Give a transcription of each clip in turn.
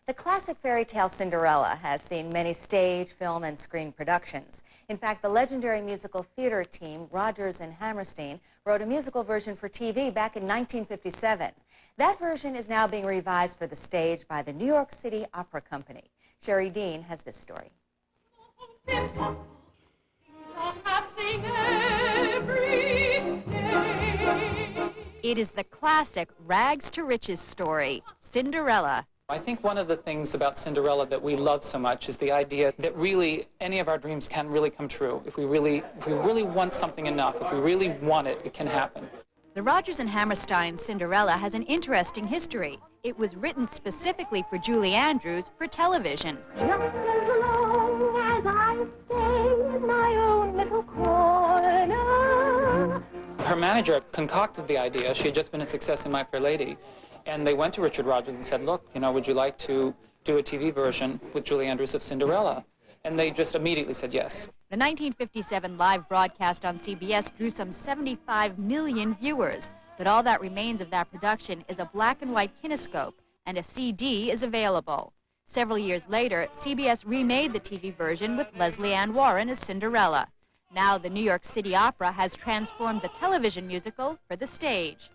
The classic fairy tale Cinderella has seen many stage, film, and screen productions. In fact, the legendary musical theater team, Rodgers and Hammerstein, wrote a musical version for TV back in 1957. That version is now being revised for the stage by the New York City Opera Company. Sherry Dean has this story. It is the classic rags to riches story, Cinderella. I think one of the things about Cinderella that we love so much is the idea that really any of our dreams can really come true. If we really want something enough, if we really want it, it can happen. The Rodgers and Hammerstein Cinderella has an interesting history. It was written specifically for Julie Andrews for television. Just as long as I stay in my own little corner. Her manager concocted the idea. She had just been a success in My Fair Lady. And they went to Richard Rodgers and said, look, would you like to do a TV version with Julie Andrews of Cinderella? And they just immediately said yes. The 1957 live broadcast on CBS drew some 75 million viewers, but all that remains of that production is a black and white kinescope, and a CD is available. Several years later, CBS remade the TV version with Leslie Ann Warren as Cinderella. Now the New York City Opera has transformed the television musical for the stage.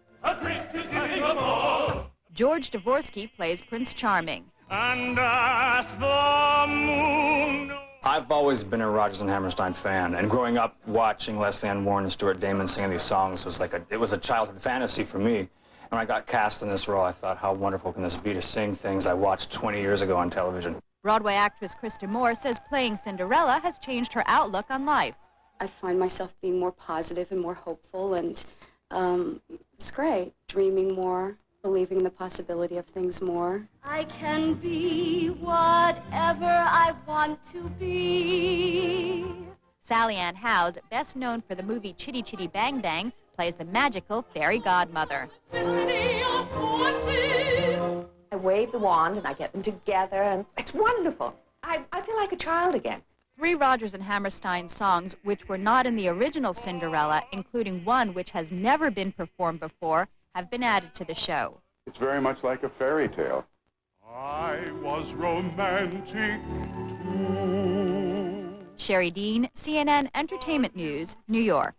George Dvorsky plays Prince Charming. And as the moon... I've always been a Rodgers and Hammerstein fan, and growing up watching Leslie Ann Warren and Stuart Damon singing these songs was it was a childhood fantasy for me. And when I got cast in this role, I thought, how wonderful can this be to sing things I watched 20 years ago on television. Broadway actress Krista Moore says playing Cinderella has changed her outlook on life. I find myself being more positive and more hopeful, and it's great, dreaming more, believing the possibility of things more. I can be whatever I want to be. Sally Ann Howes, best known for the movie Chitty Chitty Bang Bang, plays the magical fairy godmother. I wave the wand and I get them together, and it's wonderful. I feel like a child again. 3 Rodgers and Hammerstein songs which were not in the original Cinderella, including one which has never been performed before, have been added to the show. It's very much like a fairy tale. I was romantic too. Sherry Dean, CNN Entertainment News, New York.